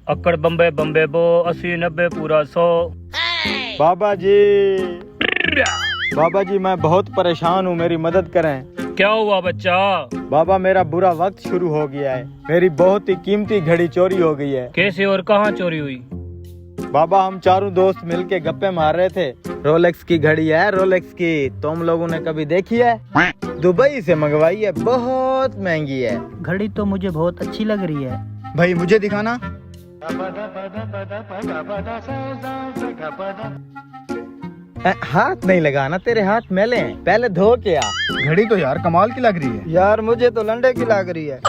अक्कड़ बम्बे बम्बे बो 80 90 पूरा 100। बाबा जी मैं बहुत परेशान हूँ, मेरी मदद करें। क्या हुआ बच्चा? बाबा मेरा बुरा वक्त शुरू हो गया है, मेरी बहुत ही कीमती घड़ी चोरी हो गई है। कैसे और कहाँ चोरी हुई? बाबा हम चारों दोस्त मिलके गप्पे मार रहे थे। रोलेक्स की घड़ी है, रोलेक्स की। तुम लोगों ने कभी देखी है? दुबई से मंगवाई है, बहुत महंगी है। घड़ी तो मुझे बहुत अच्छी लग रही है। भाई मुझे दिखाना। हाथ नहीं लगाना, तेरे हाथ मैले हैं, पहले धो के आ। घड़ी तो यार कमाल की लग रही है। यार मुझे तो लंडे की लग रही है।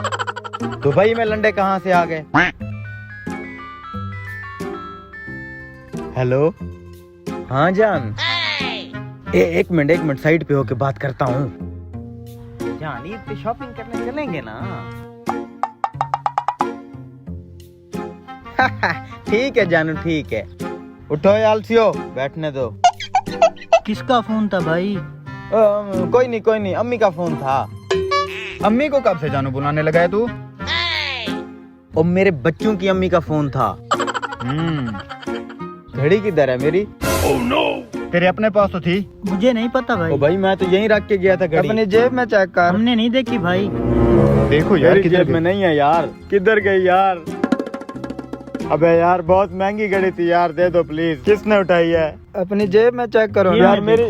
दुबई में लंडे कहाँ से आ गए? हेलो, हाँ जान। एक मिनट साइड पे होके बात करता हूँ। जान ईद पे शॉपिंग करने चलेंगे ना? ठीक है जानू, ठीक है। उठो आलसियो, बैठने दो। किसका फोन था भाई? कोई नहीं, अम्मी का फोन था। अम्मी को कब से जानू बुलाने लगा है तू? और मेरे बच्चों की अम्मी का फोन था। घड़ी किधर है मेरी? तेरे अपने पास तो थी। मुझे नहीं पता भाई। ओ भाई मैं तो यहीं रख के गया था घड़ी। अपनी जेब में चेक कर। हमने नहीं देखी भाई। देखो यार मेरी किधर जेब में नहीं है यार, किधर गई यार? अबे यार बहुत महंगी घड़ी थी यार, दे दो प्लीज। किसने उठाई है? अपनी जेब में चेक करो यार मेरी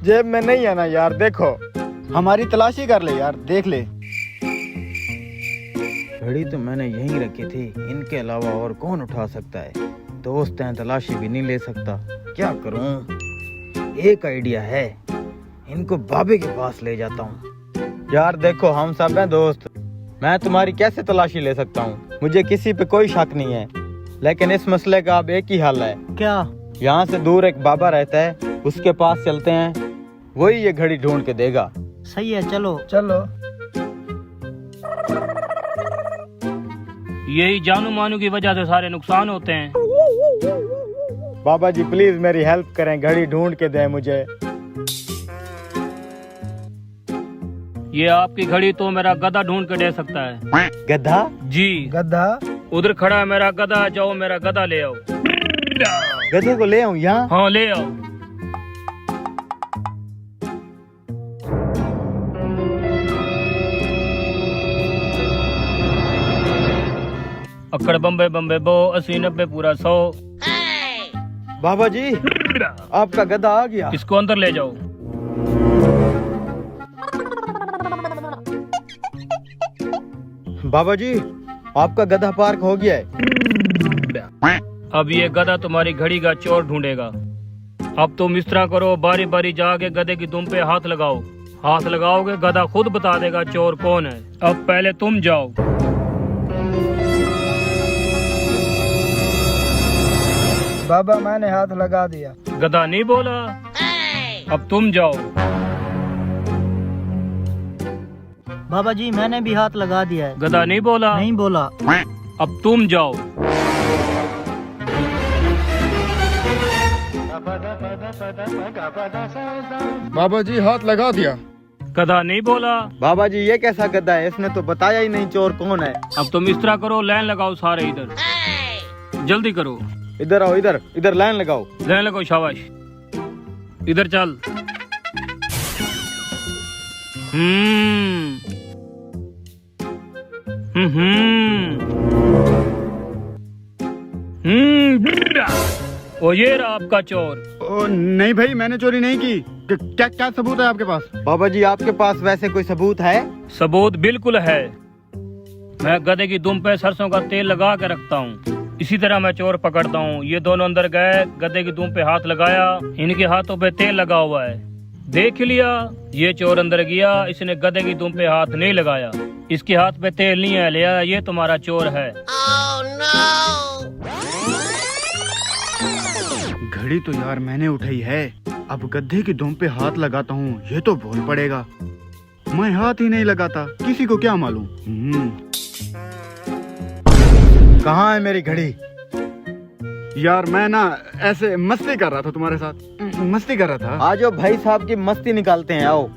जेब में नहीं है ना यार, देखो। हमारी तलाशी कर ले यार, देख ले। घड़ी तो मैंने यहीं रखी थी, इनके अलावा और कौन उठा सकता है? दोस्त हैं, तलाशी भी नहीं ले सकता। क्या करूं? एक आइडिया है, इनको बाबे के पास ले जाता हूँ। यार देखो हम सब हैं दोस्त, मैं तुम्हारी कैसे तलाशी ले सकता हूँ? मुझे किसी पे कोई शक नहीं है, लेकिन इस मसले का अब एक ही हल है। क्या? यहाँ से दूर एक बाबा रहता है, उसके पास चलते हैं, वही ये घड़ी ढूंढ के देगा। सही है, चलो चलो। यही जानू मानू की वजह से सारे नुकसान होते हैं। बाबा जी प्लीज मेरी हेल्प करें, घड़ी ढूंढ के दें मुझे। ये आपकी घड़ी तो मेरा गधा ढूंढ के दे सकता है। गधा? जी गधा? उधर खड़ा है मेरा गधा, जाओ मेरा गधा ले आओ। गधे को ले आऊं यहाँ? हाँ ले आओ। अक्कड़ बम्बे बम्बे बो 80 90 पूरा 100। बाबा जी आपका गधा आ गया। इसको अंदर ले जाओ। बाबा जी आपका गधा पार्क हो गया है। अब ये गधा तुम्हारी घड़ी का चोर ढूंढेगा। अब तुम इस तरह करो, बारी बारी जाके गधे की दुम पे हाथ लगाओ। हाथ लगाओगे गधा खुद बता देगा चोर कौन है। अब पहले तुम जाओ। बाबा मैंने हाथ लगा दिया। गधा नहीं बोला। अब तुम जाओ। बाबा जी मैंने भी हाथ लगा दिया है। गधा नहीं बोला। नहीं बोला। अब तुम जाओ। बाबा जी हाथ लगा दिया। गधा नहीं बोला। बाबा जी ये कैसा गधा है, इसने तो बताया ही नहीं चोर कौन है। अब तुम इस तरह करो, लाइन लगाओ सारे इधर। जल्दी करो। इधर आओ, इधर लाइन लगाओ। लाइन लगाओ, शाबाश। इधर चल। ओ ये रहा आपका चोर। ओ नहीं भाई, मैंने चोरी नहीं की। क्या क्या सबूत है आपके पास? बाबा जी आपके पास वैसे कोई सबूत है? सबूत बिल्कुल है। मैं गधे की दुम पे सरसों का तेल लगा के रखता हूँ। इसी तरह मैं चोर पकड़ता हूँ। ये दोनों अंदर गए, गधे की दुम पे हाथ लगाया, इनके हाथों पे तेल लगा हुआ है। देख लिया, ये चोर अंदर गया, इसने गधे की दुम पे हाथ नहीं लगाया। इसके हाथ पे तेल नहीं है, लिया, ये तुम्हारा चोर है। घड़ी तो यार मैंने उठाई है, अब गद्दे की दुम पे हाथ लगाता हूँ, ये तो भूल पड़ेगा। मैं हाथ ही नहीं लगाता, किसी को क्या मालूम। कहाँ है मेरी घड़ी? यार मैं ना ऐसे मस्ती कर रहा था, तुम्हारे साथ मस्ती कर रहा था। आज भाई साहब की मस्ती निकालते हैं, आओ।